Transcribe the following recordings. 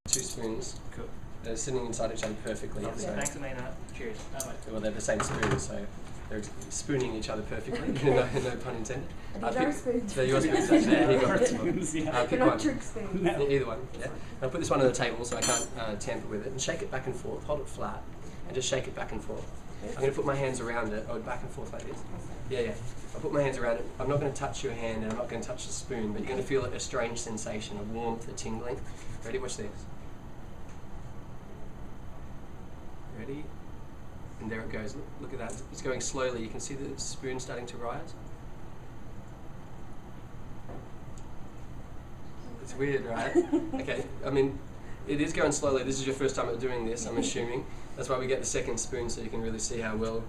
Two spoons. Cool. They're sitting inside each other perfectly. Okay. So Thanks, Amina. Cheers. Bye-bye. well, they're the same spoon, so they're spooning each other perfectly. no pun intended. These are spoons. They're your spoons. There you go. Spoons, yeah. Pick They're one. not trick spoons. No. Either one. Yeah. I'll put this one on the table so I can't tamper with it, and shake it back and forth. Hold it flat, and just shake it back and forth. I'm going to put my hands around it, back and forth like this. Yeah. I'll put my hands around it. I'm not going to touch your hand, and I'm not going to touch the spoon, but you're going to feel a strange sensation, a warmth, a tingling. Ready? Watch this. Ready? And there it goes. Look at that. It's going slowly. You can see the spoon starting to rise. It's weird, right? Okay, I mean, it is going slowly. This is your first time at doing this, I'm assuming. That's why we get the second spoon, so you can really see how well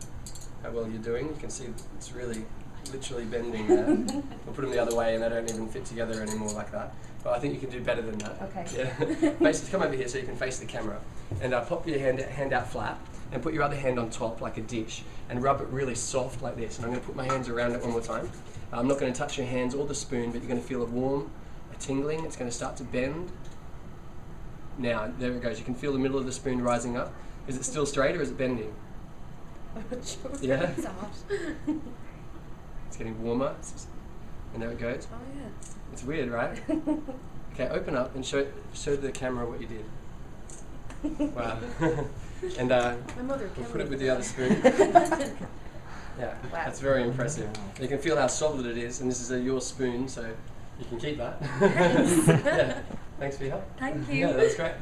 you're doing. You can see it's really, literally bending there. We'll put them the other way, and they don't even fit together anymore like that. But I think you can do better than that. Okay. Yeah. Come over here so you can face the camera, and pop your hand out flat, and put your other hand on top like a dish, and rub it really soft like this. And I'm going to put my hands around it one more time. I'm not going to touch your hands or the spoon, but you're going to feel a warm, a tingling. It's going to start to bend. Now, there it goes. You can feel the middle of the spoon rising up. Is it still straight or is it bending? Yeah? It's hot. It's getting warmer. And there it goes. Oh yeah. It's weird, right? Okay, open up and show the camera what you did. Wow. And My mother we'll killed put it me. with the other spoon. Yeah, Wow. that's very impressive. You can feel how solid it is, and this is your spoon, so you can keep that. Thanks. Yeah. Thanks for your help. Thank you. Yeah, that's great.